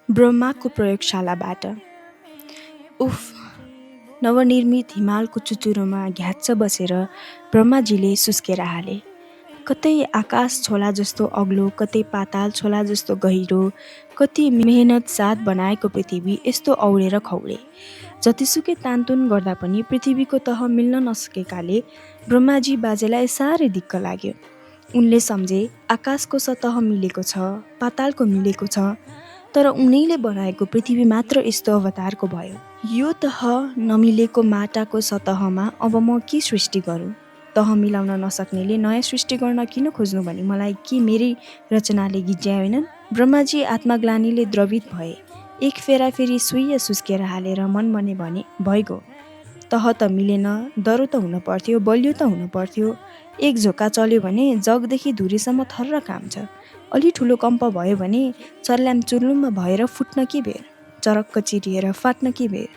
ब्रह्माको प्रयोगशालाबाट। उफ, नवनिर्मित हिमालको चुचुरोमा घ्याच्च बसेर ब्रह्माजीले सुस्केर हाले। कतै आकाश छोला जस्तो अग्लो, कतै पाताल छोला जस्तो गहिरो, कति मेहनत साथ बनाएको पृथ्वी यस्तो औडेर खौडे। जतिसुकै तानतुन गर्दा पनि पृथ्वीको तह मिल्न नसकेकाले ब्रह्माजी बाजेलाई साह्रै दिक्क लाग्यो। उनले सम्झे आकाशको सतह मिलेको छ, पातालको मिलेको छ, तर उनैले बनाएको पृथ्वी मात्र यस्तो अवतारको भयो। यो तह नमिलेको माटाको सतहमा अब म के सृष्टि गरौँ? तह मिलाउन नसक्नेले नयाँ सृष्टि गर्न किन खोज्नु भने मलाई के मेरै रचनाले गिज्याएनन्? ब्रह्माजी आत्मग्लानीले द्रवित भए। एक फेरा फेरि सुइय सुस्केर हालेर मनमने भने, भइगयो। तह त मिलेन, दह्रो त हुन पर्थ्यो, बलियो त हुन पर्थ्यो। एक झोका चल्यो भने जगदेखि धुरीसम्म थर्र काम्छ। अलि ठुलो कम्प भयो भने चर्ल्याम चुर्लुम्म भएर फुट्न के बेर, चरक्क चिरिएर फाट्न के बेर।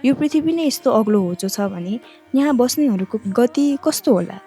यो पृथ्वी नै यस्तो अग्लो होचो छ भने यहाँ बस्नेहरूको गति कस्तो होला?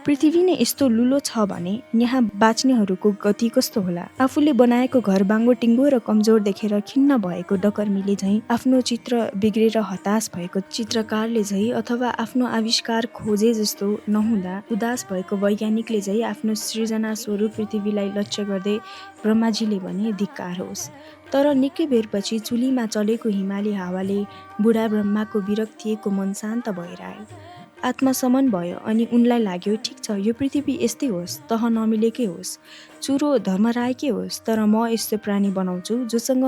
पृथ्वी नै यस्तो लुलो छ भने यहाँ बाँच्नेहरूको गति कस्तो होला? आफूले बनाएको घर बाङ्गो टिङ्गो र कमजोर देखेर खिन्न भएको डकर्मीले झैँ, आफ्नो चित्र बिग्रेर हताश भएको चित्रकारले झैँ, अथवा आफ्नो आविष्कार खोजे जस्तो नहुँदा उदास भएको वैज्ञानिकले झैँ आफ्नो सृजना स्वरूप पृथ्वीलाई लक्ष्य गर्दै ब्रह्माजीले भने धिक्कार होस्। तर निकै बेरपछि चुलीमा चलेको हिमाली हावाले बुढा ब्रह्माको विरक्तिएको मन शान्त भएर आयो। आत्मशमन भयो अनि उनलाई लाग्यो, ठिक छ, यो पृथ्वी यस्तै होस्, तह नमिलेकै होस्, चुरो धर्मरायकै होस्, तर म यस्तो प्राणी बनाउँछु जोसँग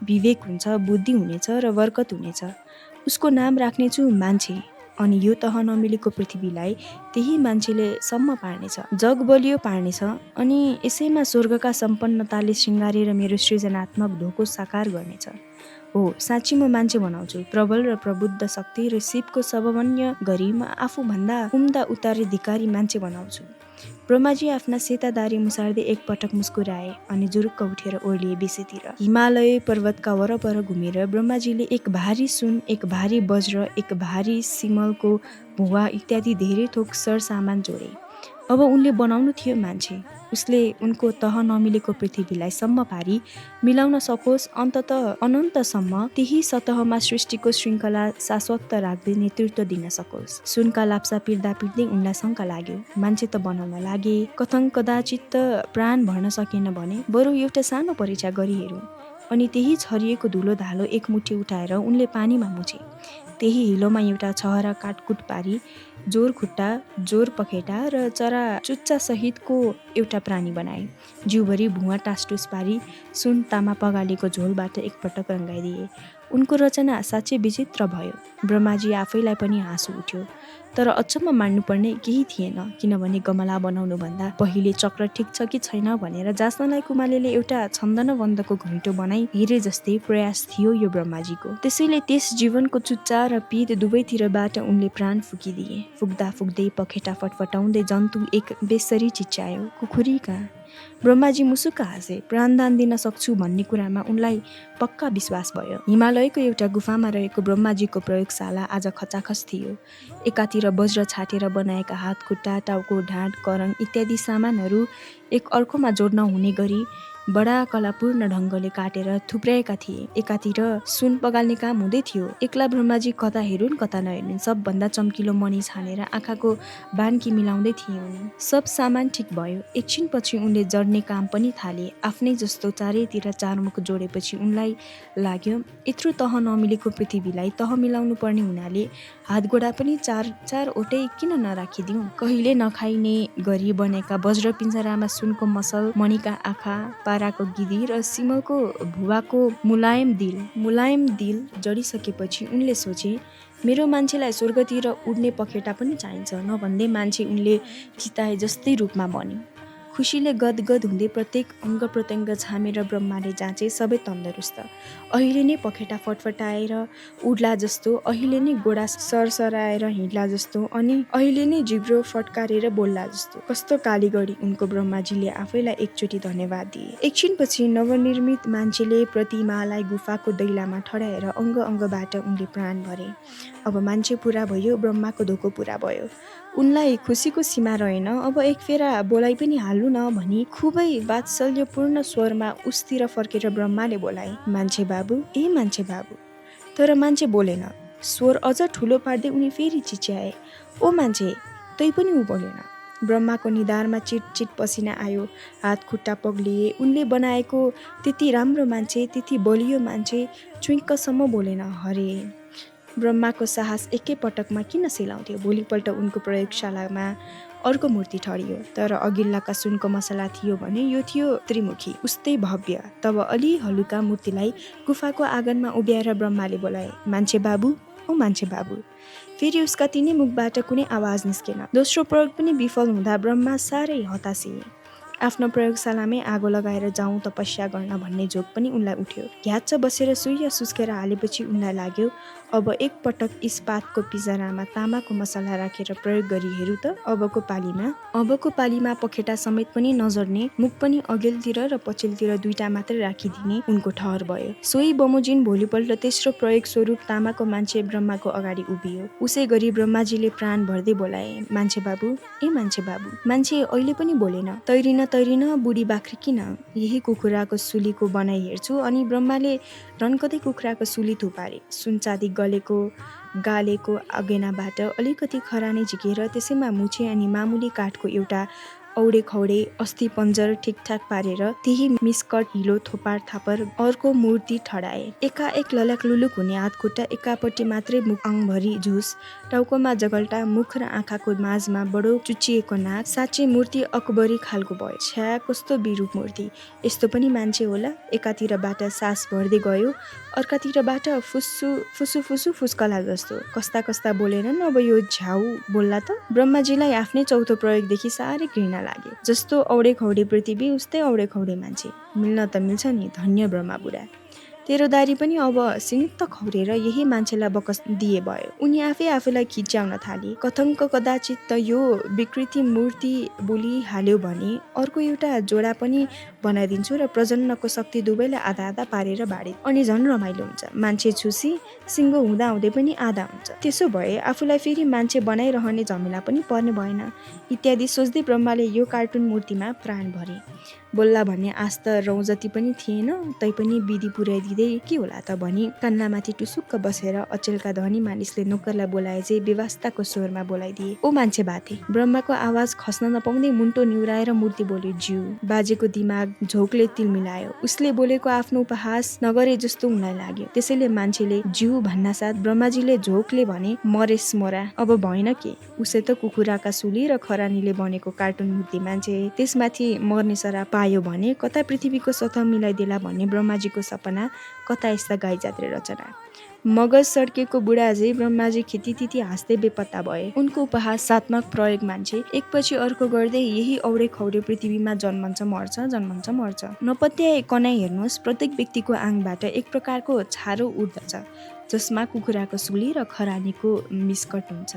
विवेक हुन्छ, बुद्धि हुनेछ र बरकत हुनेछ। उसको नाम राख्नेछु मान्छे, अनि यो तह नमिलेको पृथ्वीलाई त्यही मान्छेले सम्म पार्नेछ, जग बलियो पार्नेछ, अनि यसैमा स्वर्गका सम्पन्नताले श्रृङ्गारेर मेरो सृजनात्मक ढोको साकार गर्नेछ। हो, साँच्ची म मान्छे बनाउँछु, प्रबल र प्रबुद्ध शक्ति र शिवको सबमन्य गरी म आफूभन्दा उम्दा उत्तराधिकारी मान्छे बनाउँछु। ब्रह्माजी आफ्ना सेता दारी मुसार्दै एकपटक मुस्कुराए अनि जुरुक्क उठेर ओर्लिए बेसीतिर। हिमालय पर्वतका वरपर घुमेर ब्रह्माजीले एक भारी सुन, एक भारी वज्र, एक भारी सिमलको भुवा इत्यादि धेरै थोक सरसामान जोडे। अब उनले बनाउनु थियो मान्छे। उसले उनको तह नमिलेको पृथ्वीलाई सम्म पारी मिलाउन सकोस्, अन्ततः अनन्तसम्म त्यही सतहमा सृष्टिको श्रृङ्खला शाश्वत राख्दै नेतृत्व दिन सकोस्। सुनका लाप्सा पिर्दा पिर्दै उनलाई शङ्का लाग्यो। मान्छे त बनाउन लागे, कथं कदाचित त प्राण भर्न सकेन भने बरु एउटा सानो परीक्षा गरी हेरौँ। अनि त्यही छरिएको धुलो धालो एक मुठी उठाएर उनले पानीमा मुछे। त्यही हिलोमा एउटा छहरा काटकुट पारी जोर खुट्टा, जोर पखेटा र चरा चुच्चा सहितको एउटा प्राणी बनाए। जिउभरि भुवा टासटुस पारी सुन तामा पगालेको झोलबाट एकपटक रङ्गाइदिए। उनको रचना साँच्चै विचित्र भयो। ब्रह्माजी आफैलाई पनि हाँसो उठ्यो। तर अचम्म मान्नुपर्ने केही थिएन, किनभने गमला बनाउनुभन्दा पहिले चक्र ठिक छ कि छैन भनेर जाँच्नलाई कुमालेले एउटा छन्दनबन्दको घैँटो बनाई हेरे जस्तै प्रयास थियो यो ब्रह्माजीको। त्यसैले त्यस जीवनको चुच्चा र पिँध दुवैतिरबाट उनले प्राण फुकिदिए। फुक्दा फुक्दै पखेटा फटफटाउँदै जन्तु एक बेसरी चिच्यायो, कुखुरी कहाँ? ब्रह्माजी मुसुक्क हाँसे। प्राणदान दिन सक्छु भन्ने कुरामा उनलाई पक्का विश्वास भयो। हिमालयको एउटा गुफामा रहेको ब्रह्माजीको प्रयोगशाला आज खचाखच थियो। एकातिर वज्र छाटेर बनाएका हात खुट्टा, टाउको ढाड, करङ इत्यादि सामानहरू एक अर्कोमा जोड्न हुने गरी बडा कलापूर्ण ढङ्गले काटेर थुप्र्याएका थिए। एकातिर सुन पगाल्ने काम हुँदै थियो। एक्ला ब्रह्माजी कता हेरुन् कता नहेरुन् सबभन्दा चम्किलो मणि छानेर आँखाको बान्की मिलाउँदै थिए उनी। सब सामान ठिक भयो। एकछिनपछि उनले जड्ने काम पनि थाले। आफ्नै जस्तो चारैतिर चारमुख जोडेपछि उनलाई लाग्यो, यत्रो तह नमिलेको पृथ्वीलाई तह मिलाउनु पर्ने हुनाले हातगोडा पनि चारवटै किन नराखिदिउँ? कहिले नखाइने गरी बनेका वज्र पिञ्जरामा सुनको मसल, मणिका आँखा, पाराको गिदी र सिमलको भुवाको मुलायम दिल जडिसकेपछि उनले सोचे, मेरो मान्छेलाई स्वर्गतिर उड्ने पखेटा पनि चाहिन्छ। नभन्दै मान्छे उनले चिताए जस्तै रूपमा बन्यो। खुसीले गदगद हुँदै प्रत्येक अङ्ग प्रत्यङ्ग छामेर ब्रह्माले जाँचे सबै तन्दरुस्त। अहिले नै पखेटा फटफटाएर उड्ला जस्तो, अहिले नै गोडा सरसराएर हिँड्ला जस्तो, अनि अहिले नै जिब्रो फटकारेर बोल्ला जस्तो। कस्तो कालीगढी उनको ब्रह्माजीले आफैलाई एकचोटि धन्यवाद दिए। एकछिनपछि नवनिर्मित मान्छेले प्रतिमालाई गुफाको दैलामा ठड्याएर अङ्ग अङ्गबाट उनले प्राण भरे। अब मान्छे पुरा भयो, ब्रह्माको धोको पुरा भयो। उनलाई खुसीको सीमा रहेन। अब एक फेरा बोलाइ पनि हाल्नु न भनी खुबै वात्सल्यपूर्ण स्वरमा उसतिर फर्केर ब्रह्माले बोलाए, मान्छे बाबु, ए मान्छे बाबु। तर मान्छे बोलेन। स्वर अझ ठुलो पार्दै उनी फेरि चिच्याए, ओ मान्छे, तै पनि ऊ बोलेन। ब्रह्माको निधारमा चिटचिट पसिना आयो, हात खुट्टा पग्लिए। उनले बनाएको त्यति राम्रो मान्छे, त्यति बलियो मान्छे चुइक्कसम्म बोलेन। हरे, ब्रह्माको साहस एकै पटकमा किन सेलाउँथ्यो? भोलिपल्ट उनको प्रयोगशालामा अर्को मूर्ति ठडियो। तर अघिल्लाका सुनको मसला थियो भने यो थियो त्रिमुखी, उस्तै भव्य। तब अलि हलुका मूर्तिलाई गुफाको आँगनमा उभ्याएर ब्रह्माले बोलाए, मान्छे बाबु, ओ मान्छे बाबु। फेरि उसका तिनै मुखबाट कुनै आवाज निस्केन। दोस्रो प्रयोग पनि विफल हुँदा ब्रह्मा साह्रै हतासिए। आफ्नो प्रयोगशालामै आगो लगाएर जाउँ तपस्या गर्न भन्ने झोक पनि उनलाई उठ्यो। घ्याच्च बसेर सुइया सुस्केर हालेपछि उनलाई लाग्यो, अब एक पटक इस्पातको पिँजरामा तामाको मसला राखेर प्रयोग गरी हेरौँ त। अबको पालीमा पखेटा समेत पनि नजर्ने, मुख पनि अघिल्तिर र पछिल्तिर दुईटा मात्रै राखिदिने उनको ठहर भयो। सोही बमोजिम भोलिपल्ट तेस्रो प्रयोग स्वरूप तामाको मान्छे ब्रह्माको अगाडि उभियो। उसै गरी ब्रह्माजीले प्राण भर्दै बोलाए, मान्छे बाबु, ए मान्छे बाबु। मान्छे अहिले पनि बोलेन। तैरिन बुढी बाख्री किन? यही कुखुराको सुलीको बनाइ हेर्छु। अनि ब्रह्माले रन्कदै कुखुराको सुली थुपारे। सुनचाँदी गलेको गालेको अगेनाबाट अलिकति खरानी झिकेर त्यसैमा मुछे अनि मामुली काठको एउटा औडे खौडे अस्थि पन्जर ठिकठाक पारेर त्यही मिस्कट हिलो थोपार थापर अर्को मूर्ति ठडाए। एकाएक लल्याक लुलुक हुने हातखुट्टा, एकापट्टि मात्रै मुख अङभरि झुस, टाउकोमा जगल्टा मुख र आँखाको माझमा बडो चुच्चिएको नाक, साँच्चै मूर्ति अकबरी खालको भयो। छ्या, कस्तो बिरूप मूर्ति! यस्तो पनि मान्छे होला? एकातिरबाट सास भर्दै गयो, अर्कातिरबाट फुसु फुस्कला जस्तो। कस्ता कस्ता बोलेनन् अब यो झ्याउ बोल्ला त? ब्रह्माजीलाई आफ्नै चौथो प्रयोगदेखि साह्रै घृणा लागे। जस्तो औडे खौडे पृथ्वी उस्तै औडे खौडे मान्छे। मिल्न त मिल्छ नि, धन्य ब्रह्मा बुढा। तेरो दारी पनि अब सिनित्त खौरेर यही मान्छेलाई बकस दिए भयो। उनी आफैलाई खिच्याउन थाले। कथङ्क कदाचित त यो विकृति मूर्ति बोली हाल्यो भने अर्को एउटा जोडा पनि बनाइदिन्छु र प्रजन्नको शक्ति दुवैलाई आधा आधा पारेर बाँडे, अनि झन् रमाइलो हुन्छ। मान्छे छुसी सिङ्गो हुँदा हुँदै पनि आधा हुन्छ। त्यसो भए आफूलाई फेरि मान्छे बनाइरहने झमेला पनि पर्ने भएन। इत्यादि सोच्दै ब्रह्माले यो कार्टुन मूर्तिमा प्राण भरे। बोल्ला भन्ने आश त रौँ जति पनि थिएन, तैपनि विधि पुर्याइदिँदै के होला त भनी कान्लामाथि टुसुक्क बसेर अचेलका धनी मानिसले नोकरलाई बोलाए चाहिँ व्यवस्थाको स्वरमा बोलाइदिए, ओ मान्छे बाथे। ब्रह्माको आवाज खस्न नपाउँदै मुन्टो निहुराएर मूर्ति बोल्यो, ज्यू। बाजेको दिमाग झोकले तिल मिलायो। उसले बोलेको आफ्नो उपहास नगरे जस्तो उनलाई लाग्यो। त्यसैले मान्छेले ज्यू भन्नासाथ ब्रह्माजीले झोकले भने, मरेस मोरा, अब भएन के? उसै त कुखुराका सुली र खरानीले बनेको कार्टुन मूर्ति मान्छे, त्यसमाथि मर्ने सरा पायो भने कता पृथ्वीको सतह मिलाइदेला भन्ने ब्रह्माजीको सपना, कता यस्ता गाई जात्रे रचना। मगज सड्केको बुढाझै ब्रह्माजी खितितिति हाँस्दै बेपत्ता भए। उनको उपहासात्मक प्रयोग मान्छे एकपछि अर्को गर्दै यही औडे खौडे पृथ्वीमा जन्मन्छ मर्छ। नपत्याए कनाइ हेर्नुहोस्, प्रत्येक व्यक्तिको आङबाट एक प्रकारको छारो उड्दछ, जसमा कुखुराको सुली र खरानीको मिस्कट हुन्छ।